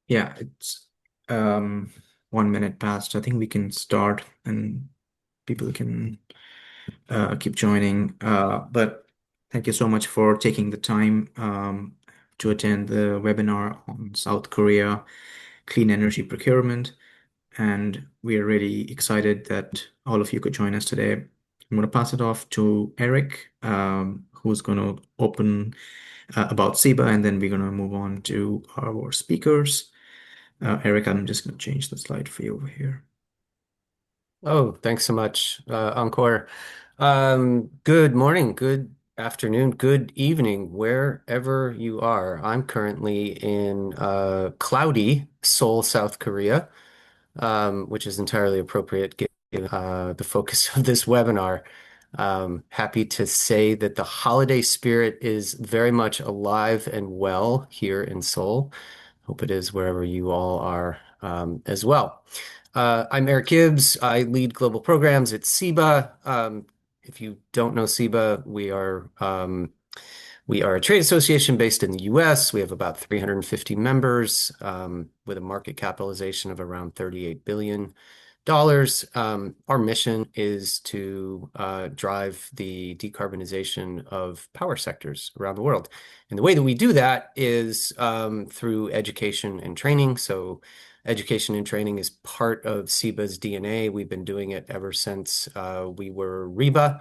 Yeah, it's um 1 minute past. I think we can start and people can keep joining. But thank you so much for taking the time to attend the webinar on South Korea clean energy procurement. And we are really excited that all of you could join us today. I'm going to pass it off to Eric, who's going to open about SIBA, and then we're going to move on to our speakers. Eric, I'm just going to change the slide for you over here. Oh, thanks so much, Encore. Good morning, good afternoon, good evening, wherever you are. I'm currently in cloudy Seoul, South Korea, which is entirely appropriate given the focus of this webinar. Happy to say that the holiday spirit is very much alive and well here in Seoul. Hope it is wherever you all are as well. I'm Eric Gibbs. I lead global programs at SIBA. If you don't know SIBA, we are a trade association based in the US. We have about 350 members with a market capitalization of around $38 billion. Our mission is to drive the decarbonization of power sectors around the world. And the way that we do that is through education and training. So education and training is part of SIBA's DNA. We've been doing it ever since we were REBA.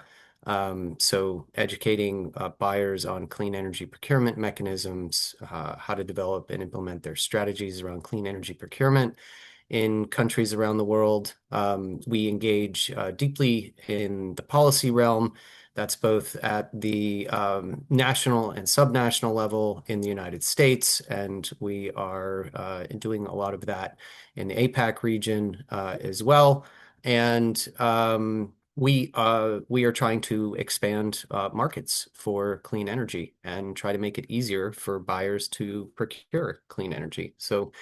So educating buyers on clean energy procurement mechanisms, how to develop and implement their strategies around clean energy procurement in countries around the world. We engage deeply in the policy realm. That's both at the national and subnational level in the United States, and we are doing a lot of that in the APAC region as well. And we are trying to expand markets for clean energy and try to make it easier for buyers to procure clean energy. So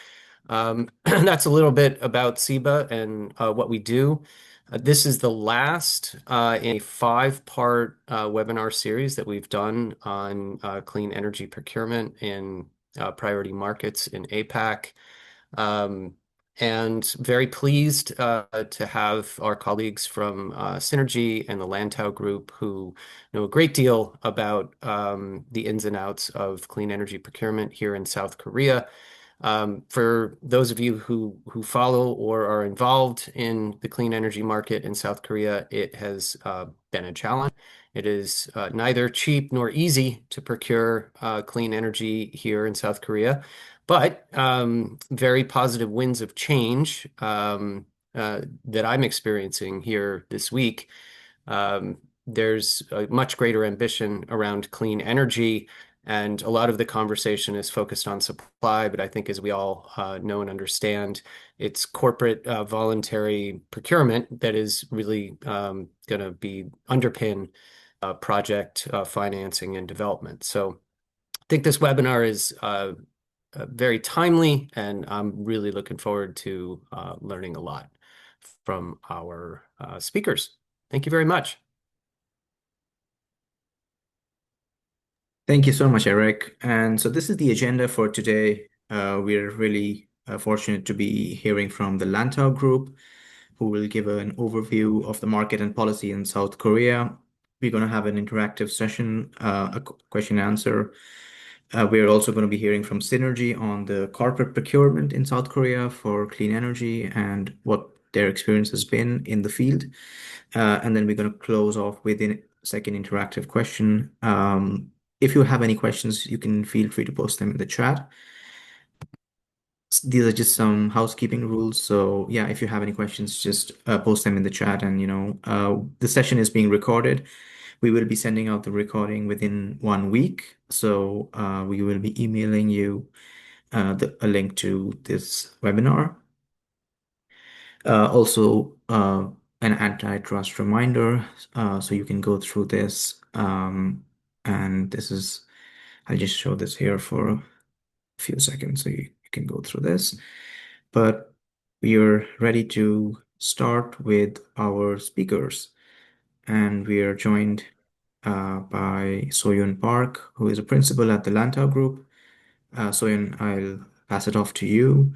that's a little bit about SIBA and what we do. This is the last in a five-part webinar series that we've done on clean energy procurement in priority markets in APAC. Um, and very pleased to have our colleagues from CnerG and the Lantau group who know a great deal about the ins and outs of clean energy procurement here in South Korea. For those of you who follow or are involved in the clean energy market in South Korea, it has been a challenge. It is neither cheap nor easy to procure clean energy here in South Korea, but very positive winds of change that I'm experiencing here this week. There's a much greater ambition around clean energy, and a lot of the conversation is focused on supply. But I think, as we all know and understand, it's corporate voluntary procurement that is really going to be underpin project financing and development. So I think this webinar is very timely, and I'm really looking forward to learning a lot from our speakers. Thank you very much. Thank you so much, Eric. And so this is the agenda for today. We're really fortunate to be hearing from the Lantau Group, who will give an overview of the market and policy in South Korea. We're going to have an interactive session, a question and answer. We're also going to be hearing from CnerG on the corporate procurement in South Korea for clean energy and what their experience has been in the field. And then we're going to close off with a second interactive question. If you have any questions, you can feel free to post them in the chat. These are just some housekeeping rules. So yeah, if you have any questions, just post them in the chat. And the session is being recorded. We will be sending out the recording within 1 week. So we will be emailing you a link to this webinar. Also, an antitrust reminder, so you can go through this. And I'll just show this here for a few seconds so you can go through this. But we are ready to start with our speakers. And we are joined by Soyeon Park, who is a principal at the Lantau Group. Soyeon, I'll pass it off to you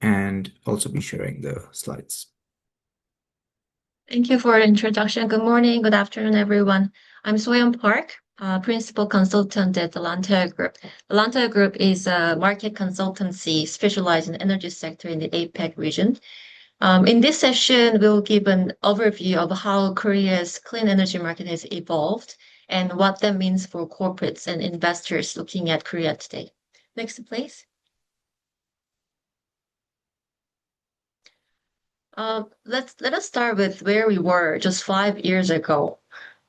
and also be sharing the slides. Thank you for the introduction. Good morning, good afternoon, everyone. I'm Soyeon Park, Principal Consultant at the Lantau Group. The Lantau Group is a market consultancy specialized in the energy sector in the APEC region. In this session, we'll give an overview of how Korea's clean energy market has evolved and what that means for corporates and investors looking at Korea today. Next, please. Let us start with where we were just 5 years ago.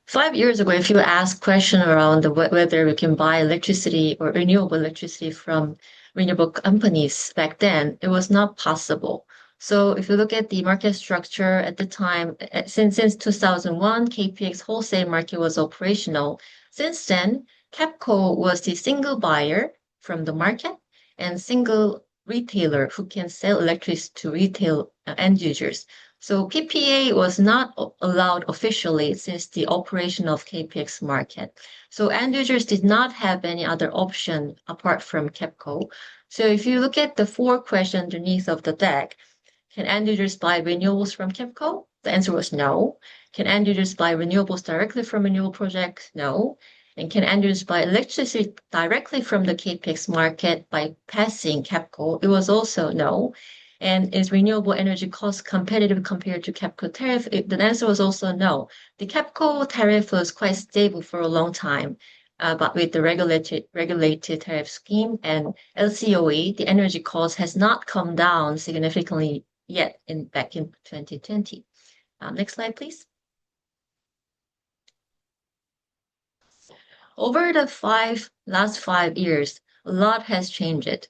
5 years ago, if you ask question around whether we can buy electricity or renewable electricity from renewable companies back then, it was not possible. So if you look at the market structure at the time, since 2001, KPX wholesale market was operational. Since then, KEPCO was the single buyer from the market and single retailer who can sell electricity to retail end users. So PPA was not allowed officially since the operation of KPX market. So end users did not have any other option apart from KEPCO. So if you look at the four questions underneath of the deck, can end users buy renewables from KEPCO? The answer was no. Can end users buy renewables directly from renewable projects? No. And can end users buy electricity directly from the KPX market by passing KEPCO? It was also no. And is renewable energy cost competitive compared to KEPCO tariff? The answer was also no. The KEPCO tariff was quite stable for a long time, but with the regulated tariff scheme and LCOE, the energy cost has not come down significantly yet back in 2020. Next slide, please. Over the last 5 years, a lot has changed.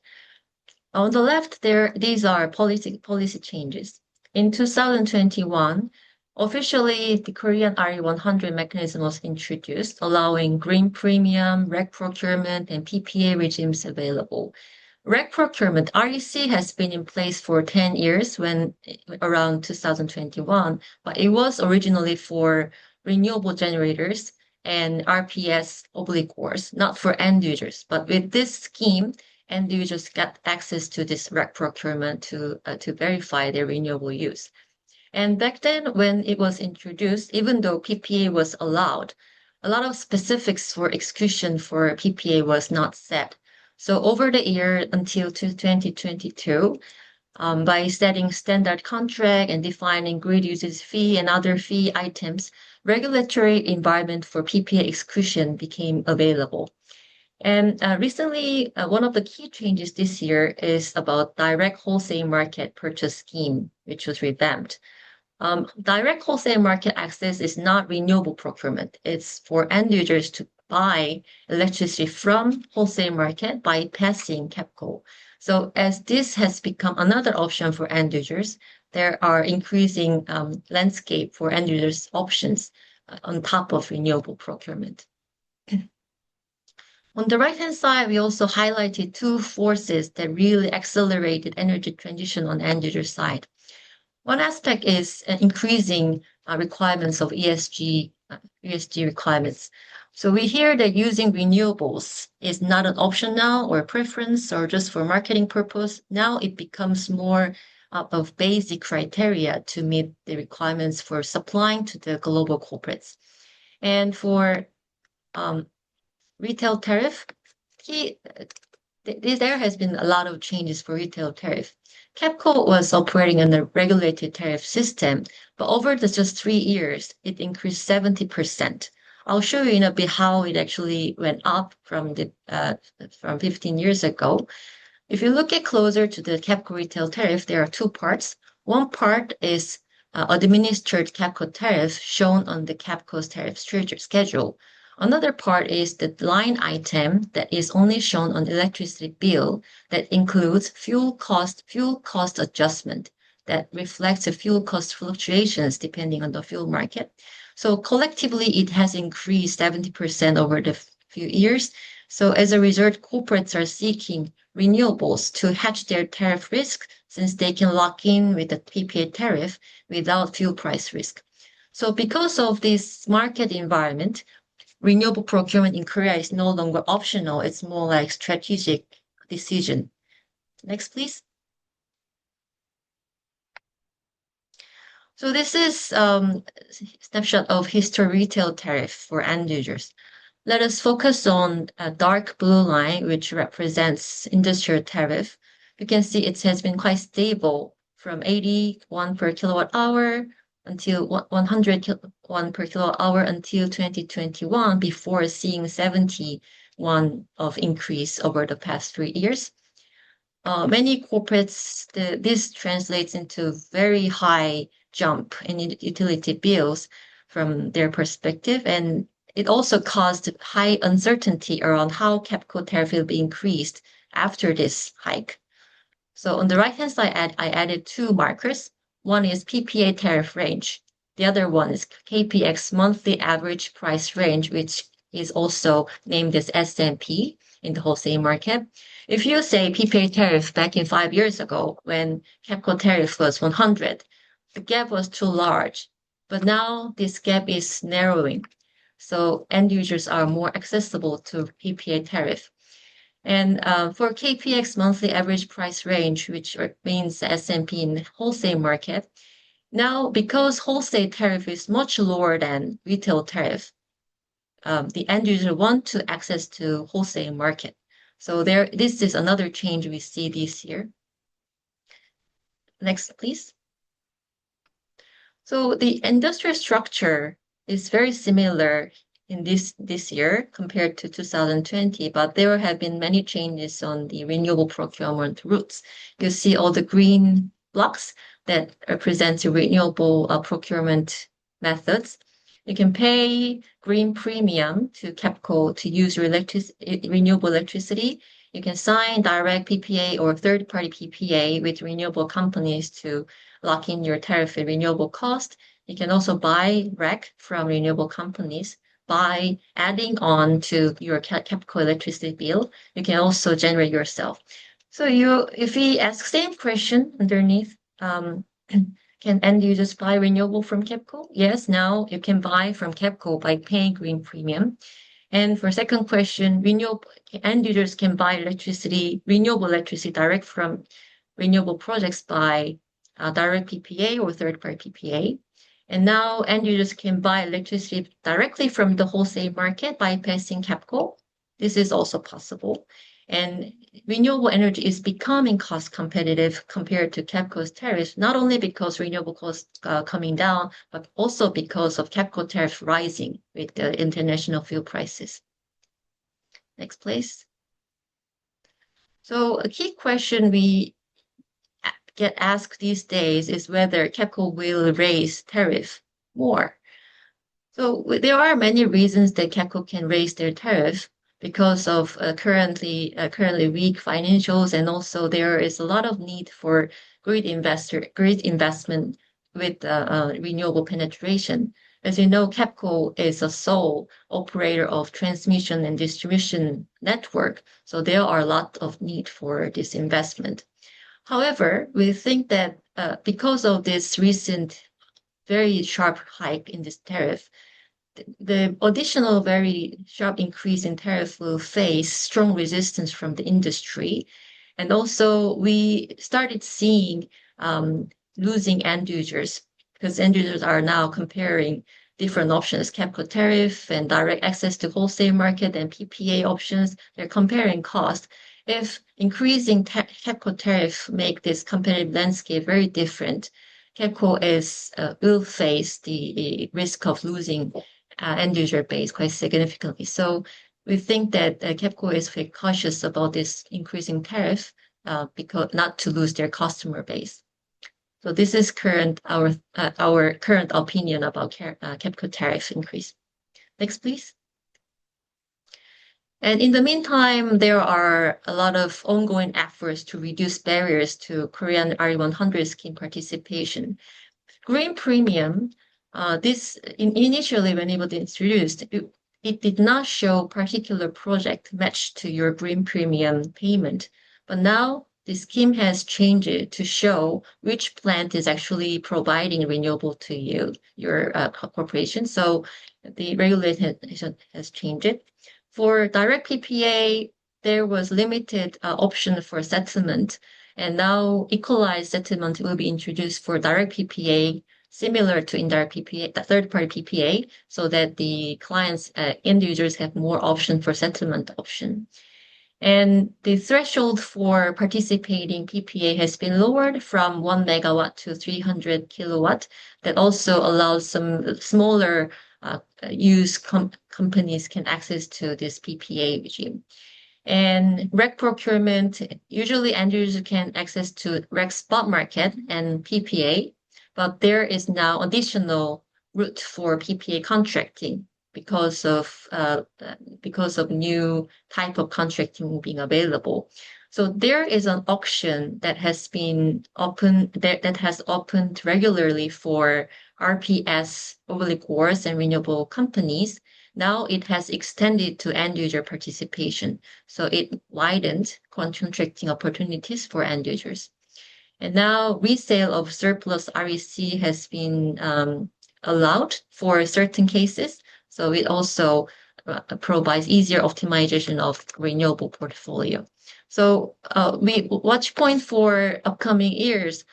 On the left there, these are policy changes. In 2021, officially the Korean RE100 mechanism was introduced, allowing green premium, REC procurement, and PPA regimes available. REC procurement, REC has been in place for 10 years around 2021, but it was originally for renewable generators and RPS obligors, not for end users. But with this scheme, end users got access to this REC procurement to verify their renewable use. And back then, when it was introduced, even though PPA was allowed, a lot of specifics for execution for PPA was not set. So over the year until 2022, by setting standard contract and defining grid usage fee and other fee items, regulatory environment for PPA execution became available. And recently, one of the key changes this year is about direct wholesale market purchase scheme, which was revamped. Direct wholesale market access is not renewable procurement. It's for end users to buy electricity from wholesale market by passing KEPCO. So as this has become another option for end users, there are increasing landscape for end users options on top of renewable procurement. On the right-hand side, we also highlighted two forces that really accelerated energy transition on end user side. One aspect is increasing requirements of ESG requirements. So we hear that using renewables is not an option now or a preference or just for marketing purpose. Now it becomes more of basic criteria to meet the requirements for supplying to the global corporates. And for retail tariff, there has been a lot of changes for retail tariff. KEPCO was operating on a regulated tariff system, but over just 3 years, it increased 70%. I'll show you in a bit how it actually went up from 15 years ago. If you look at closer to the KEPCO retail tariff, there are two parts. One part is administered KEPCO tariff shown on the KEPCO's tariff schedule. Another part is the line item that is only shown on electricity bill that includes fuel cost adjustment that reflects the fuel cost fluctuations depending on the fuel market. So collectively, it has increased 70% over the few years. So as a result, corporates are seeking renewables to hedge their tariff risk since they can lock in with the PPA tariff without fuel price risk. So because of this market environment, renewable procurement in Korea is no longer optional. It's more like strategic decision. Next, please. So this is snapshot of history retail tariff for end users. Let us focus on a dark blue line, which represents industrial tariff. You can see it has been quite stable from 81 per kilowatt hour until 101 per kilowatt hour until 2021, before seeing 71 of increase over the past 3 years. Many corporates, this translates into very high jump in utility bills from their perspective, and it also caused high uncertainty around how KEPCO tariff will be increased after this hike. So on the right-hand side, I added two markers. One is PPA tariff range. The other one is KPX monthly average price range, which is also named as SMP in the wholesale market. If you say PPA tariff back in 5 years ago, when KEPCO tariff was 100, the gap was too large. But now this gap is narrowing. So end users are more accessible to PPA tariff. And for KPX monthly average price range, which means SMP in wholesale market, now because wholesale tariff is much lower than retail tariff, the end user want to access to wholesale market. So this is another change we see this year. Next, please. So the industrial structure is very similar in this year compared to 2020, but there have been many changes on the renewable procurement routes. You see all the green blocks that represent the renewable procurement methods. You can pay green premium to KEPCO to use renewable electricity. You can sign direct PPA or third-party PPA with renewable companies to lock in your tariff and renewable cost. You can also buy REC from renewable companies by adding on to your KEPCO electricity bill. You can also generate yourself. So if we ask same question underneath, can end users buy renewable from KEPCO? Yes, now you can buy from KEPCO by paying green premium. And for second question, end users can buy renewable electricity direct from renewable projects by direct PPA or third-party PPA. And now end users can buy electricity directly from the wholesale market bypassing KEPCO. This is also possible. And renewable energy is becoming cost competitive compared to KEPCO's tariffs, not only because renewable costs coming down, but also because of KEPCO tariff rising with the international fuel prices. Next, please. So a key question we get asked these days is whether KEPCO will raise tariff more. So there are many reasons that KEPCO can raise their tariff because of currently weak financials, and also there is a lot of need for grid investment with renewable penetration. As you know, KEPCO is a sole operator of transmission and distribution network, so there are a lot of need for this investment. However, we think that because of this recent very sharp hike in this tariff, the additional very sharp increase in tariff will face strong resistance from the industry. And also we started seeing losing end users, because end users are now comparing different options, KEPCO tariff and direct access to wholesale market and PPA options. They're comparing cost. If increasing KEPCO tariff make this competitive landscape very different, KEPCO will face the risk of losing end user base quite significantly. So we think that KEPCO is very cautious about this increasing tariff because not to lose their customer base. So this is our current opinion about KEPCO tariff increase. Next, please. And in the meantime, there are a lot of ongoing efforts to reduce barriers to Korean RE100 scheme participation. Green premium, initially when it was introduced, it did not show particular project matched to your green premium payment. But now the scheme has changed to show which plant is actually providing renewable to your corporation. So the regulation has changed it. For direct PPA, there was limited option for settlement, and now equalized settlement will be introduced for direct PPA, similar to indirect PPA, the third-party PPA, so that the clients, end users have more option for settlement option. And the threshold for participating PPA has been lowered from 1 megawatt to 300 kilowatt. That also allows some smaller companies can access to this PPA regime. And rec procurement, usually end users can access to rec spot market and PPA, but there is now additional route for PPA contracting because of new type of contracting being available. So there is an auction that has been open that has opened regularly for RPS obligors and renewable companies. Now it has extended to end user participation. So it widened contracting opportunities for end users. And now resale of surplus REC has been allowed for certain cases. So it also provides easier optimization of renewable portfolio. So we watch point for upcoming years.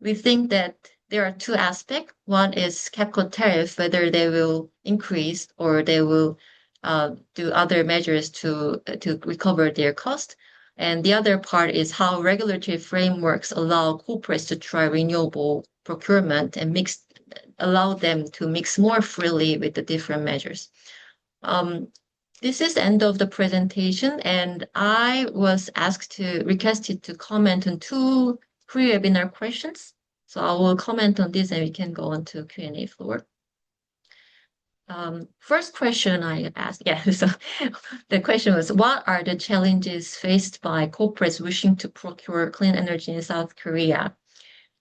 We think that there are two aspects. One is CapCo tariff, whether they will increase or they will do other measures to recover their cost. And the other part is how regulatory frameworks allow corporates to try renewable procurement and allow them to mix more freely with the different measures. This is the end of the presentation, and I was requested to comment on two pre-webinar questions. So I will comment on this and we can go on to Q&A floor. First question I asked, so the question was, what are the challenges faced by corporates wishing to procure clean energy in South Korea?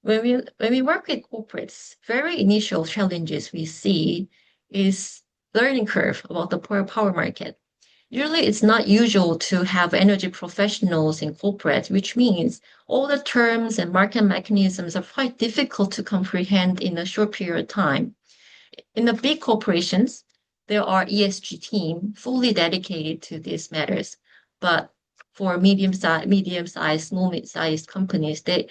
When we work with corporates, very initial challenges we see is learning curve about the power market. Usually it's not usual to have energy professionals in corporate, which means all the terms and market mechanisms are quite difficult to comprehend in a short period of time. In the big corporations, there are ESG team fully dedicated to these matters. But for medium-sized, small mid-sized companies, the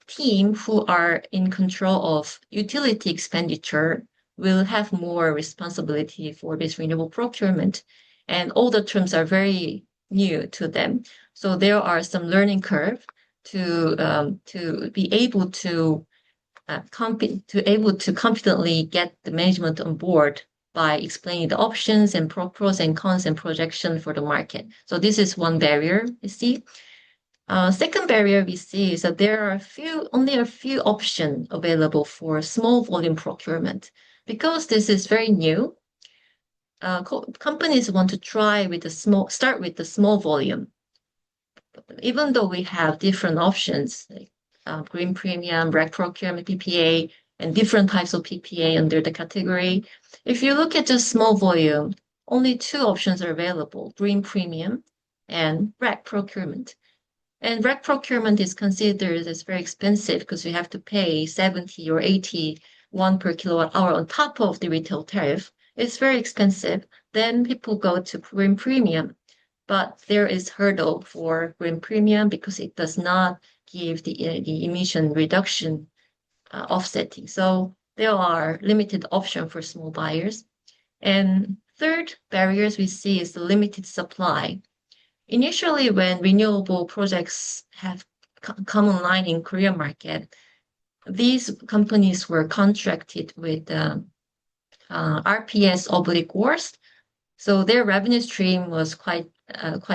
team who are in control of utility expenditure will have more responsibility for this renewable procurement. And all the terms are very new to them. So there are some learning curve to be able to confidently get the management on board by explaining the options and pros and cons and projection for the market. So this is one barrier we see. Second barrier we see is that there are only a few options available for small volume procurement. Because this is very new, companies want to start with the small volume. Even though we have different options, like green premium, rec procurement, PPA, and different types of PPA under the category, if you look at just small volume, only two options are available, green premium and rec procurement. And rec procurement is considered as very expensive because you have to pay 70 or 81 per kilowatt hour on top of the retail tariff. It's very expensive. Then people go to green premium. But there is hurdle for green premium because it does not give the emission reduction offsetting. So there are limited options for small buyers. And third barriers we see is the limited supply. Initially, when renewable projects have come online in Korean market, these companies were contracted with RPS obligors, so their revenue stream was quite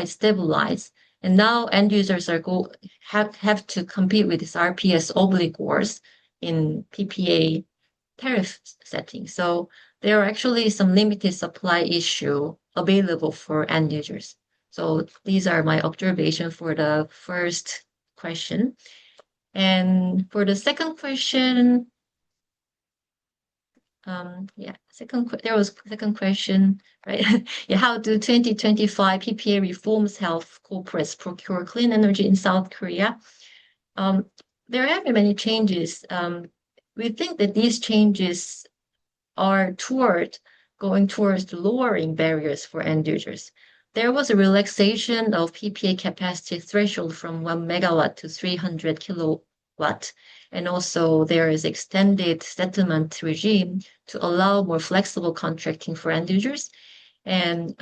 stabilized. And now end users have to compete with these RPS obligors in PPA tariff setting. So there are actually some limited supply issue available for end users. So these are my observations for the first question. And for the second question, there was a second question, right? How do 2025 PPA reforms help corporates procure clean energy in South Korea? There have been many changes. We think that these changes are going towards lowering barriers for end users. there was a relaxation of PPA capacity threshold from 1 megawatt to 300 kilowatt. And also there is extended settlement regime to allow more flexible contracting for end users. And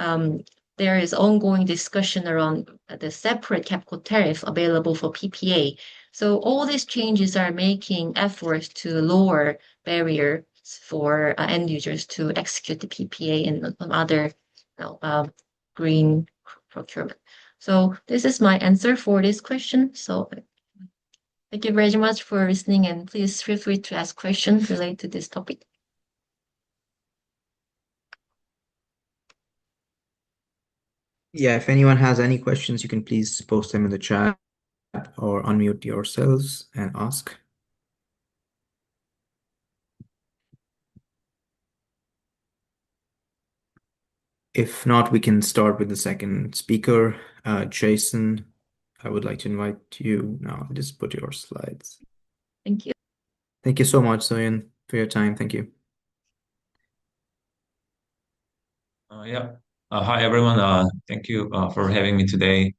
there is ongoing discussion around the separate capital tariff available for PPA. So all these changes are making efforts to lower barriers for end users to execute the PPA and other green procurement. So this is my answer for this question. So thank you very much for listening, and please feel free to ask questions related to this topic. Yeah, if anyone has any questions, you can please post them in the chat or unmute yourselves and ask. If not, we can start with the second speaker, Jason. I would like to invite you now. Just put your slides. Thank you. Thank you so much, Soyeon, for your time. Thank you. Yeah. Hi, everyone. Thank you for having me today.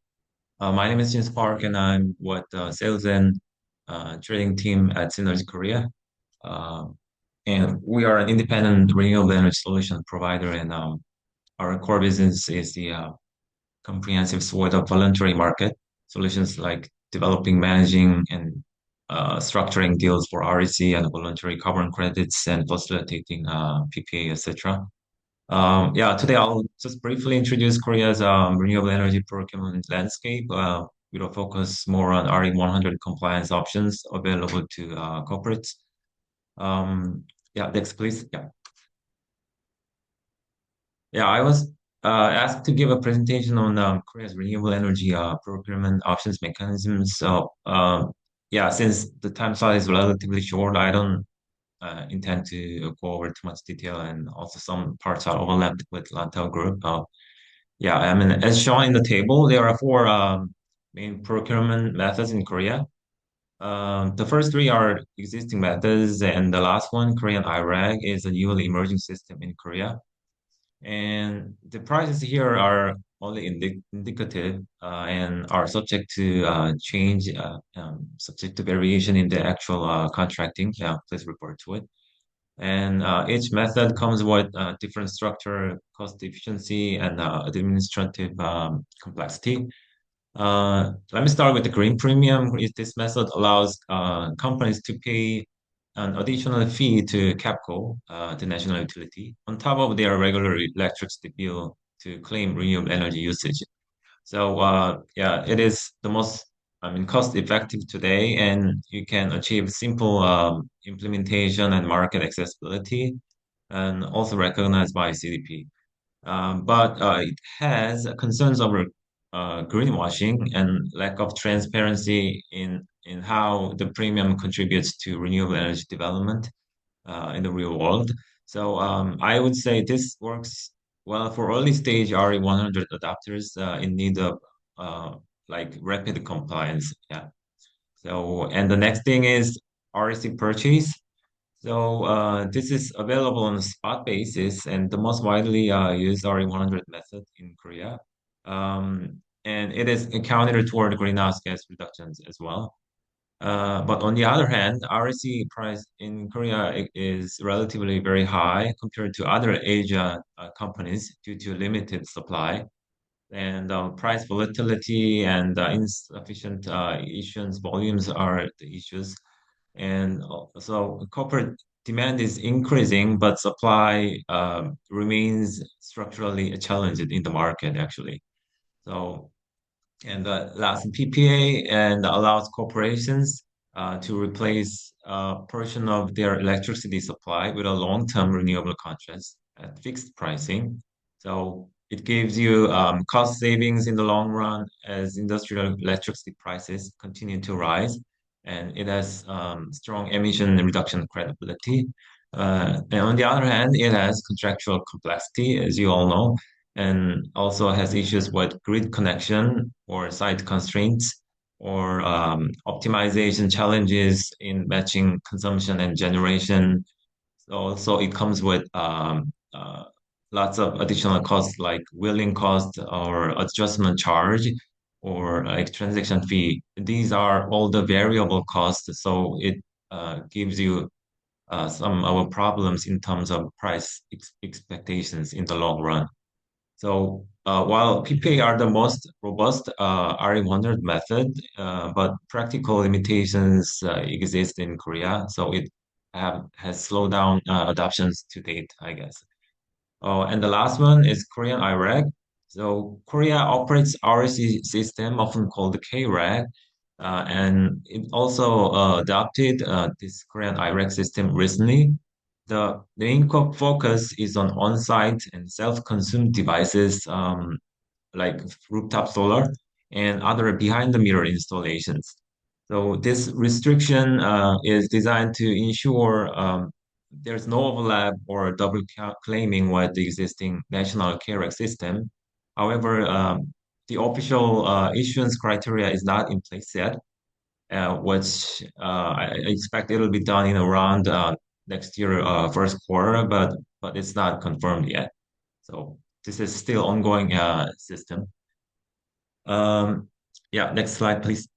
My name is Jinsu Park, and I'm with sales and trading team at CnerG Korea. And we are an independent renewable energy solution provider, and our core business is the comprehensive suite of voluntary market solutions like developing, managing, and structuring deals for REC and voluntary carbon credits and facilitating PPA, etc. Yeah, today I'll just briefly introduce Korea's renewable energy procurement landscape. We'll focus more on RE100 compliance options available to corporates. Yeah, next, please. Yeah. Yeah, I was asked to give a presentation on Korea's renewable energy procurement options mechanisms. So, yeah, since the time slide is relatively short, I don't intend to go over too much detail, and also some parts are overlapped with Lantau Group. Yeah, I mean, as shown in the table, there are four main procurement methods in Korea. The first three are existing methods, and the last one, Korean IRAG, is a newly emerging system in Korea. And the prices here are only indicative and are subject to change, subject to variation in the actual contracting. Yeah, please report to it. And each method comes with different structure, cost efficiency, and administrative complexity. Let me start with the green premium. This method allows companies to pay an additional fee to CAPCO, the national utility, on top of their regular electricity bill to claim renewable energy usage. So yeah, it is the most, I mean, cost effective today, and you can achieve simple implementation and market accessibility, and also recognized by CDP. But it has concerns over greenwashing and lack of transparency in how the premium contributes to renewable energy development in the real world. So I would say this works well for early stage RE100 adapters in need of like rapid compliance. Yeah. So and the next thing is REC purchase. So this is available on a spot basis, and the most widely used RE100 method in Korea. And it is accounted toward greenhouse gas reductions as well. But on the other hand, REC price in Korea is relatively very high compared to other Asia companies due to limited supply. And price volatility and insufficient issuance volumes are the issues. And so corporate demand is increasing, but supply remains structurally challenged in the market, actually. So, and the last PPA and allows corporations to replace a portion of their electricity supply with a long-term renewable contracts at fixed pricing. So it gives you cost savings in the long run as industrial electricity prices continue to rise, and it has strong emission reduction credibility. And on the other hand, it has contractual complexity, as you all know, and also has issues with grid connection or site constraints or optimization challenges in matching consumption and generation. So it comes with lots of additional costs like wheeling cost or adjustment charge or like transaction fee. These are all the variable costs, so it gives you some of our problems in terms of price expectations in the long run. So while PPA are the most robust RE100 method, but practical limitations exist in Korea, so it has slowed down adoptions to date, I guess. Oh, and the last one is Korean IRAG. So Korea operates REC system, often called KRAG, and it also adopted this Korean IRAG system recently. The main focus is on site and self-consumed devices like rooftop solar and other behind-the-meter installations. So this restriction is designed to ensure there's no overlap or double claiming with the existing national KREX system. However, the official issuance criteria is not in place yet, which I expect it'll be done in around next year, first quarter, but it's not confirmed yet. So this is still ongoing system. Yeah, next slide, please.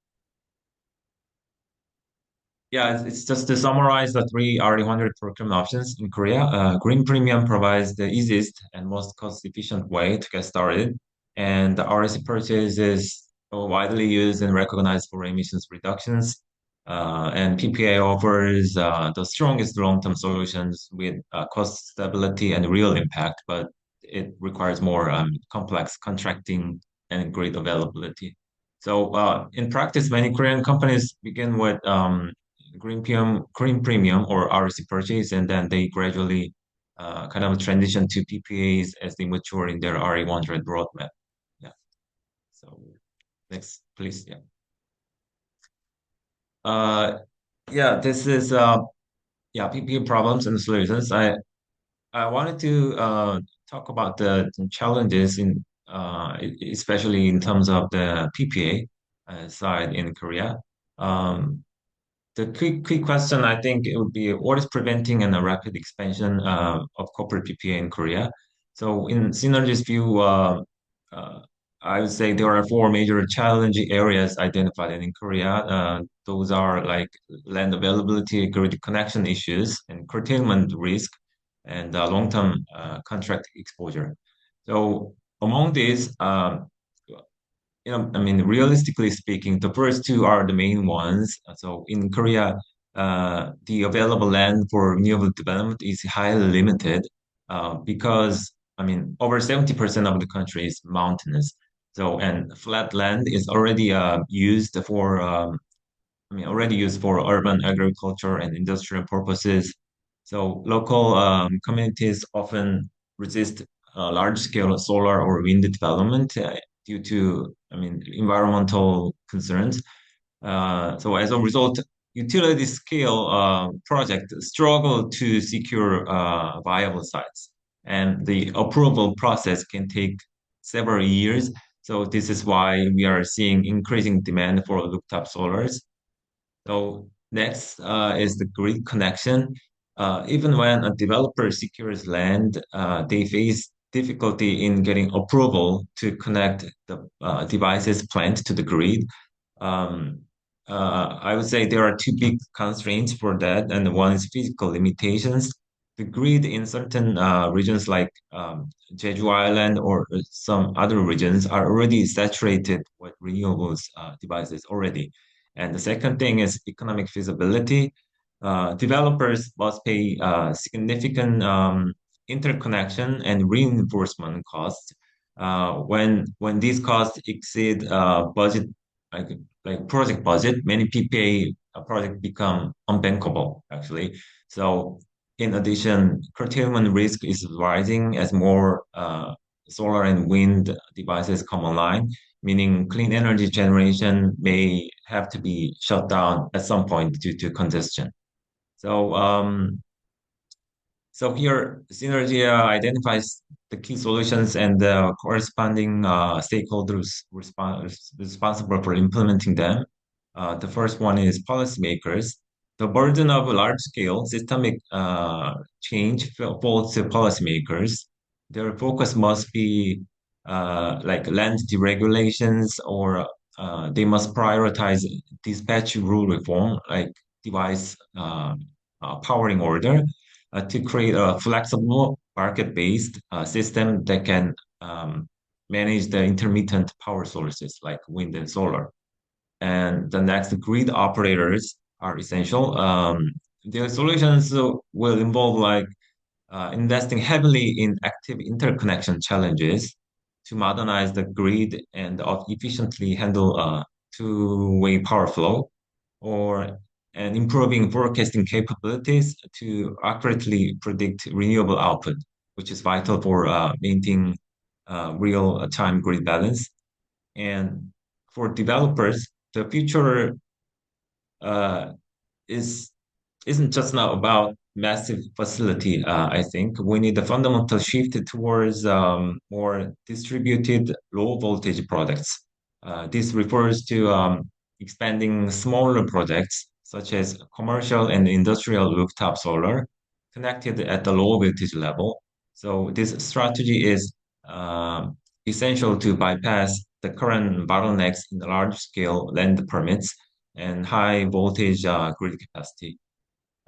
Yeah, it's just to summarize the three RE100 procurement options in Korea. Green Premium provides the easiest and most cost-efficient way to get started, and the REC purchase is widely used and recognized for emissions reductions. And PPA offers the strongest long-term solutions with cost stability and real impact, but it requires more complex contracting and grid availability. So in practice, many Korean companies begin with green premium or RC purchase, and then they gradually kind of transition to PPAs as they mature in their RE100 roadmap. Yeah. So next, please. Yeah. Yeah, this is yeah, PPA problems and solutions. I wanted to talk about the challenges in especially in terms of the PPA side in Korea. Um, The quick question, I think it would be what is preventing a rapid expansion of corporate PPA in Korea? So in CnerG's view, uh, I would say there are four major challenging areas identified in Korea. Those are like land availability, grid connection issues, and curtailment risk, and long-term contract exposure. So among these, I mean, realistically speaking, the first two are the main ones. So in Korea, the available land for renewable development is highly limited because, I mean, over 70% of the country is mountainous. So, and flat land is already used for, already used for urban agriculture and industrial purposes. So local communities often resist large-scale solar or wind development due to, environmental concerns. So as a result, utility scale projects struggle to secure viable sites, and the approval process can take several years. So this is why we are seeing increasing demand for rooftop solars. So next is the grid connection. Even when a developer secures land, they face difficulty in getting approval to connect the devices planned to the grid. Um, I would say there are two big constraints for that, and one is physical limitations. The grid in certain regions like Jeju Island or some other regions are already saturated with renewables devices already. And the second thing is economic feasibility. Developers must pay significant interconnection and reinforcement costs. When these costs exceed budget, like project budget, many PPA projects become unbankable actually. So in addition, curtailment risk is rising as more solar and wind devices come online, meaning clean energy generation may have to be shut down at some point due to congestion. So, so here, CnerG identifies the key solutions and the corresponding stakeholders responsible for implementing them. The first one is policymakers. The burden of large-scale systemic change falls to policymakers. their focus must be like land deregulations, or they must prioritize dispatch rule reform, like device powering order, to create a flexible market-based system that can um, manage the intermittent power sources like wind and solar. And the next, grid operators are essential. Their solutions will involve like investing heavily in active interconnection challenges to modernize the grid and efficiently handle two-way power flow, or and improving forecasting capabilities to accurately predict renewable output, which is vital for maintaining real-time grid balance. And for developers, the future uh, is isn't just now about massive facility. I think we need a fundamental shift towards more distributed low voltage products. This refers to expanding smaller projects such as commercial and industrial rooftop solar connected at the low voltage level. So this strategy is essential to bypass the current bottlenecks in large scale land permits and high voltage grid capacity.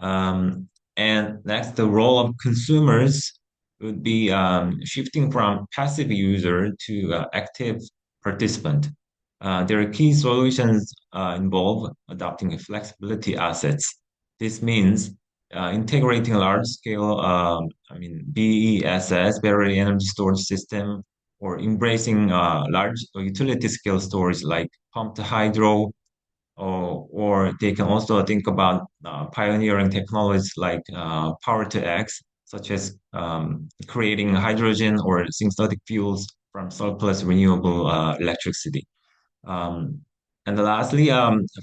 Um, and next, the role of consumers would be shifting from passive user to active participant. Their key solutions involve adopting flexibility assets. This means integrating large-scale, BESS, battery energy storage system, or embracing large utility-scale storage like pumped hydro, or they can also think about pioneering technologies like power to X, such as creating hydrogen or synthetic fuels from surplus renewable electricity. Um, and lastly,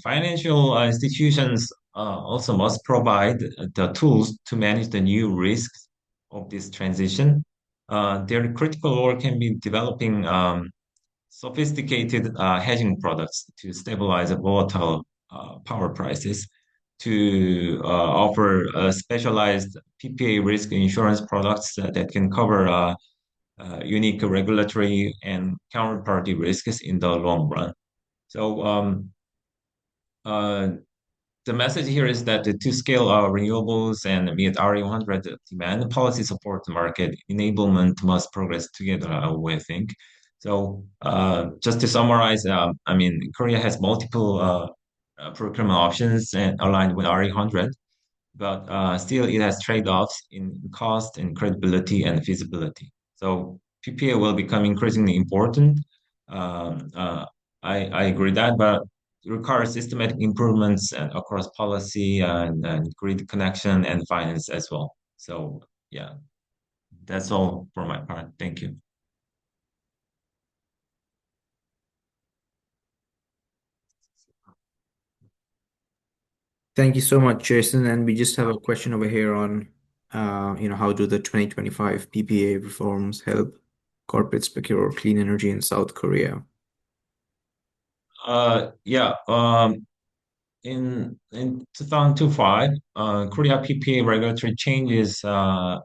financial institutions also must provide the tools to manage the new risks of this transition. Their critical role can be developing sophisticated hedging products to stabilize volatile power prices, to offer specialized PPA risk insurance products that can cover unique regulatory and counterparty risks in the long run. So uh, the message here is that to scale renewables and meet RE100 demand, policy support market enablement must progress together, we think. So just to summarize, Korea has multiple procurement options and aligned with RE100, but still it has trade-offs in cost and credibility and feasibility. So PPA will become increasingly important. Um, uh, I agree that, but it requires systematic improvements and across policy and grid connection and finance as well. So yeah, that's all for my part. Thank you. Thank you so much, Jason. And we just have a question over here on, how do the 2025 PPA reforms help corporates procure clean energy in South Korea? Yeah. In 2025, Korea PPA regulatory changes well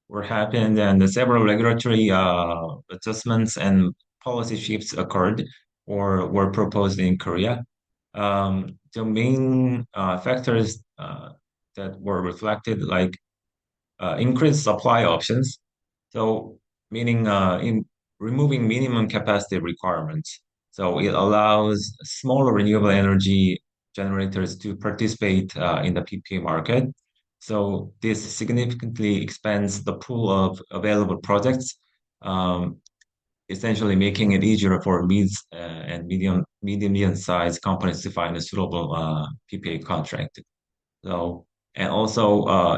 were happened, and several regulatory adjustments and policy shifts occurred or were proposed in Korea. The main factors that were reflected, like increased supply options, so meaning in removing minimum capacity requirements. So it allows smaller renewable energy generators to participate in the PPA market. So this significantly expands the pool of available projects, um, essentially making it easier for mid and medium-sized companies to find a suitable PPA contract. So, and also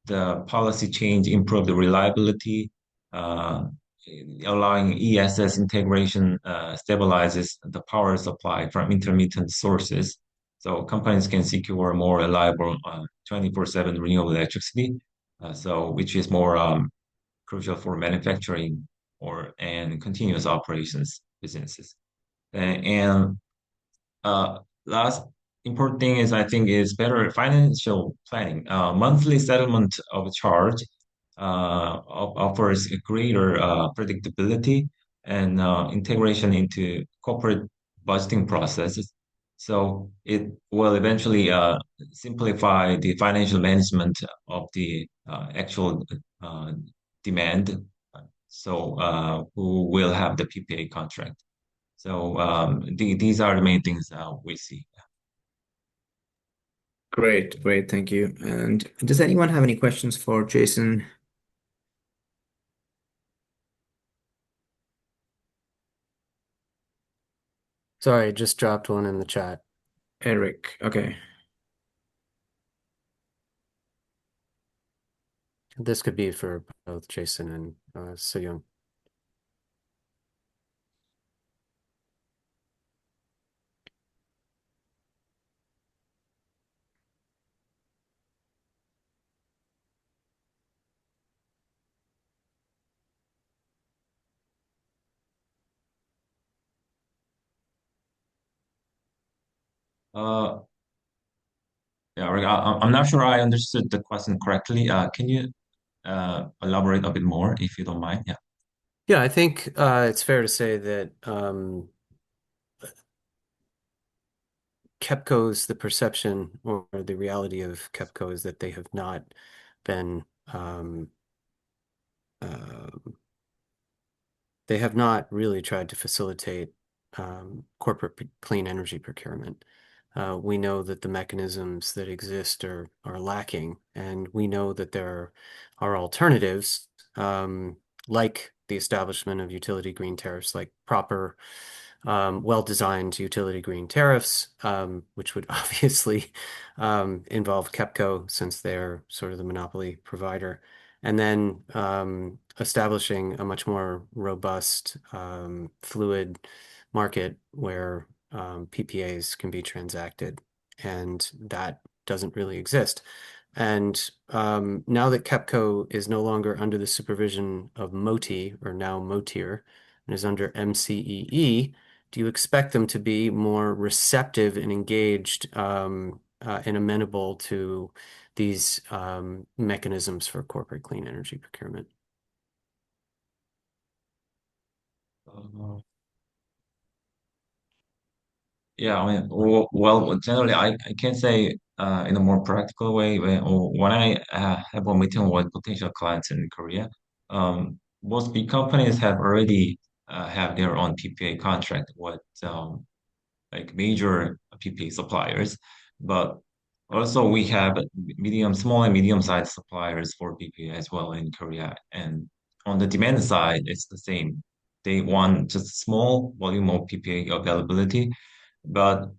the policy change improved the reliability, uh, allowing ESS integration stabilizes the power supply from intermittent sources. So companies can secure more reliable 24/7 renewable electricity, which is more crucial for manufacturing and continuous operations businesses. And last important thing is, I think, is better financial planning. Monthly settlement of charge offers a greater predictability and integration into corporate budgeting processes. So it will eventually simplify the financial management of the actual uh, demand. So who will have the PPA contract? So these are the main things we see. Great, great, thank you. And does anyone have any questions for Jason? Sorry, I just dropped one in the chat. Eric, okay. This could be for both Jason and Soyeon. Uh, yeah, I'm not sure I understood the question correctly. Can you elaborate a bit more if you don't mind? Yeah. Yeah, I think it's fair to say that KEPCO's, the perception or the reality of KEPCO is that they have not been uh, they have not really tried to facilitate corporate clean energy procurement. We know that the mechanisms that exist are lacking, and we know that there are alternatives, like the establishment of utility green tariffs, like proper, well-designed utility green tariffs, which would obviously involve KEPCO since they're sort of the monopoly provider. And then establishing a much more robust, fluid market where PPAs can be transacted, and that doesn't really exist. And now that KEPCO is no longer under the supervision of MOTI, or now MOTIR, and is under MCEE, do you expect them to be more receptive and engaged and amenable to these mechanisms for corporate clean energy procurement? Uh, Yeah, I mean, well, generally, I can say in a more practical way, when I have a meeting with potential clients in Korea, most big companies have already have their own PPA contract with like major PPA suppliers, but also we have small and medium-sized suppliers for PPA as well in Korea. And on the demand side, it's the same. They want just small volume of PPA availability, but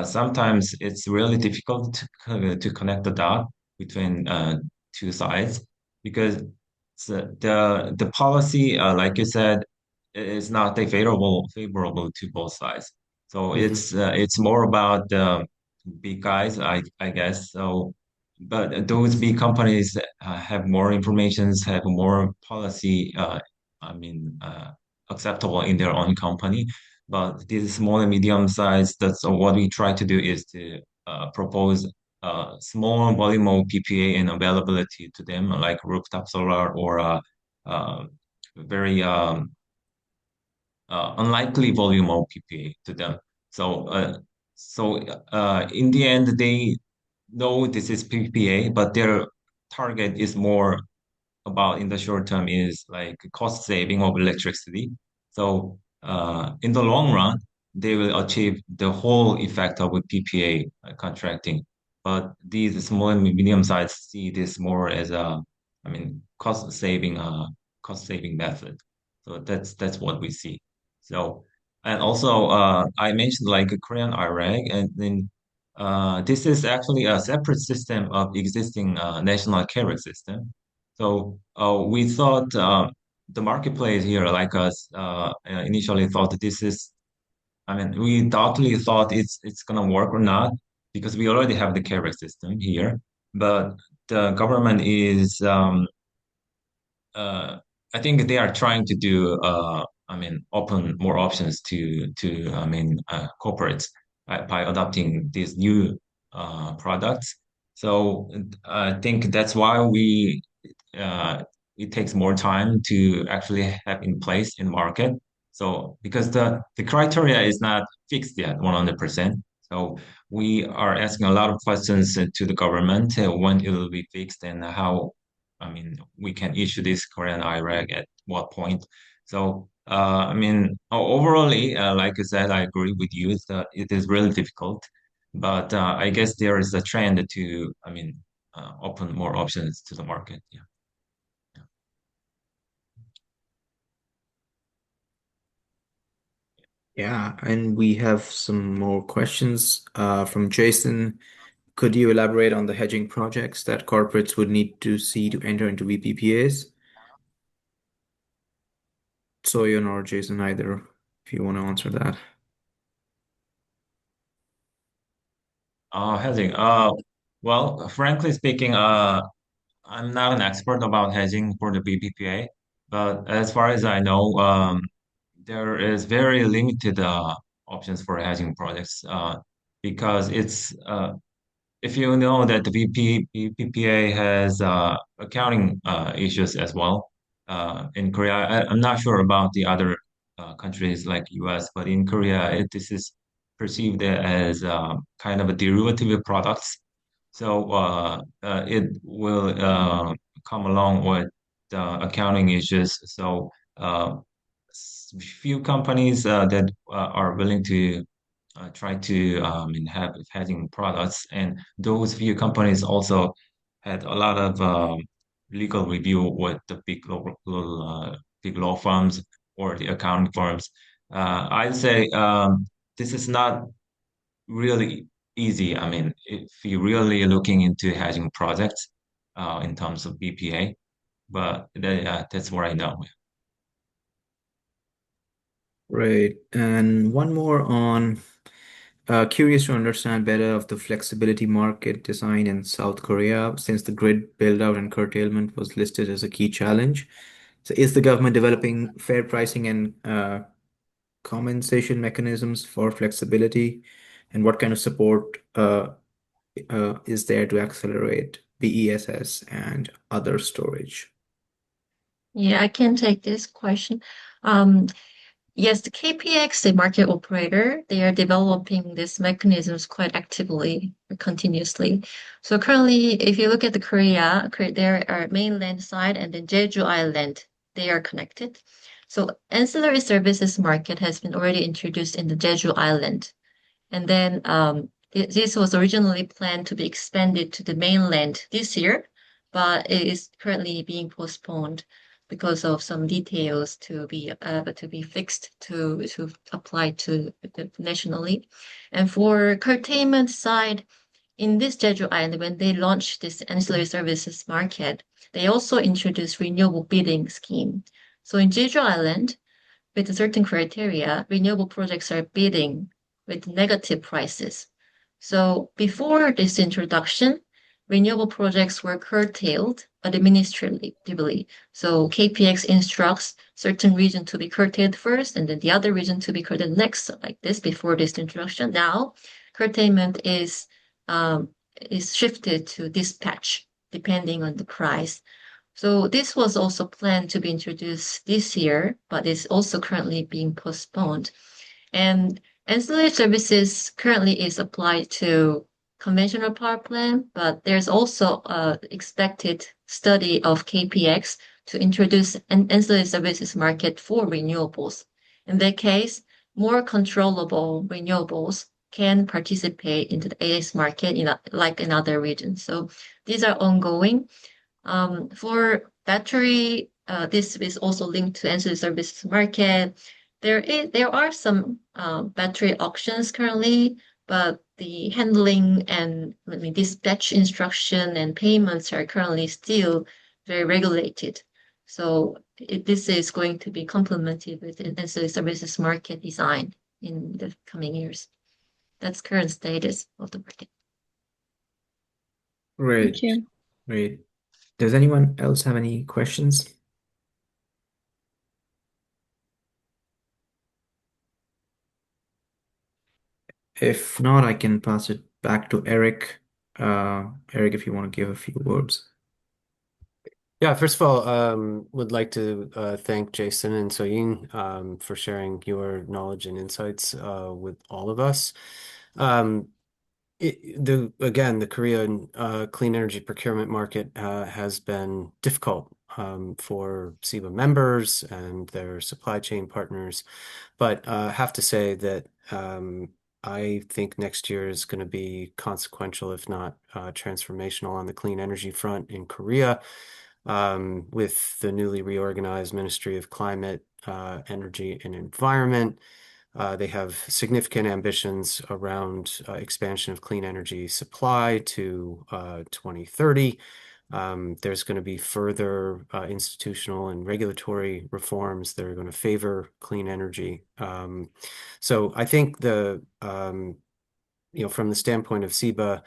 sometimes it's really difficult to connect the dot between two sides because the policy, like you said, is not favorable to both sides. So Hmm. it's more about the big guys, I guess. So, but those big companies have more informations, have more policy. I mean, acceptable in their own company. But these small and medium size, that's what we try to do is to propose small volume of PPA and availability to them, like rooftop solar or uh, very unlikely volume of PPA to them. So, in the end, they know this is PPA, but their target is more about in the short term is like cost saving of electricity. So in the long run, they will achieve the whole effect of a PPA contracting. But these small and medium sized see this more as a, I mean, cost saving method. So that's what we see. So and also I mentioned like a Korean IRAG, and then this is actually a separate system of existing national carrier system. So we thought the marketplace here, like us, initially thought that this is. I mean, we doubtfully thought it's gonna work or not because we already have the carrier system here, but the government is. I think they are trying to do. I mean, open more options to. I mean, corporates by adopting these new products. So I think that's why we it takes more time to actually have in place in market. So because the criteria is not fixed yet, 100%. So we are asking a lot of questions to the government when it will be fixed and how, I mean, we can issue this Korean IRAG at what point. So, I mean, overall, like I said, I agree with you. It is really difficult, but I guess there is a trend to, I mean, open more options to the market. Yeah. Yeah, and we have some more questions from Jason. Could you elaborate on the hedging projects that corporates would need to see to enter into VPPAs? Soyeon or Jason, either, if you want to answer that. Hedging. Well, frankly speaking, I'm not an expert about hedging for the BPPA, but as far as I know, there is very limited options for hedging projects because it's if you know that the PPA has accounting issues as well in Korea. I'm not sure about the other countries like US, but in Korea, this is perceived as kind of a derivative of products. So it will come along with accounting issues. So few companies that are willing to try to have hedging products, and those few companies also had a lot of legal review with the big law firms or the accounting firms. I'd say this is not really easy. I mean, if you're really looking into hedging projects in terms of BPA, but that's what I know. Right. And one more on curious to understand better of the flexibility market design in South Korea since the grid build out and curtailment was listed as a key challenge. So is the government developing fair pricing and compensation mechanisms for flexibility? And what kind of support is there to accelerate BESS and other storage? Yeah, I can take this question. Um, Yes, the KPX, the market operator, they are developing these mechanisms quite actively, continuously. So currently, if you look at the there are mainland side and then Jeju Island, they are connected. So ancillary services market has been already introduced in the Jeju Island. And then this was originally planned to be expanded to the mainland this year, but it is currently being postponed because of some details to be fixed to apply to nationally. And for curtailment side, in this Jeju Island, when they launched this ancillary services market, they also introduced renewable bidding scheme. So in Jeju Island, with certain criteria, renewable projects are bidding with negative prices. So before this introduction, renewable projects were curtailed administratively. So KPX instructs certain region to be curtailed first, and then the other region to be curtailed next, so like this before this introduction. Now, curtailment is shifted to dispatch depending on the price. So this was also planned to be introduced this year, but is also currently being postponed. And ancillary services currently is applied to conventional power plant, but there's also a expected study of KPX to introduce an ancillary services market for renewables. In that case, more controllable renewables can participate into the AS market like in other regions. So these are ongoing. For battery, this is also linked to ancillary services market. There are some battery auctions currently, but the handling and dispatch instruction and payments are currently still very regulated. So this is going to be complemented with an ancillary services market design in the coming years. That's current status of the market. Right. Thank you. Great. Does anyone else have any questions? If not, I can pass it back to Eric. Eric, if you want to give a few words. Yeah, first of all, would like to thank Jason and Soyeon for sharing your knowledge and insights with all of us. Um, the Korean clean energy procurement market has been difficult for SIBA members and their supply chain partners, but have to say that I think next year is going to be consequential, if not transformational, on the clean energy front in Korea, with the newly reorganized Ministry of Climate, Energy, and Environment. They have significant ambitions around expansion of clean energy supply to 2030. There's going to be further institutional and regulatory reforms that are going to favor clean energy. So I think from the standpoint of SIBA,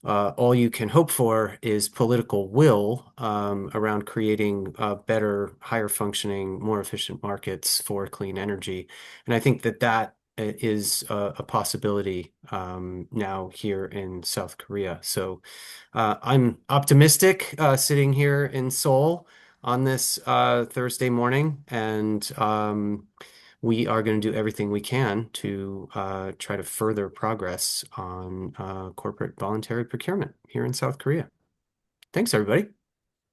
all you can hope for is political will around creating better, higher functioning, more efficient markets for clean energy. And I think that is a possibility now here in South Korea. So I'm optimistic sitting here in Seoul on this Thursday morning, and we are going to do everything we can to try to further progress on corporate voluntary procurement here in South Korea. Thanks, everybody.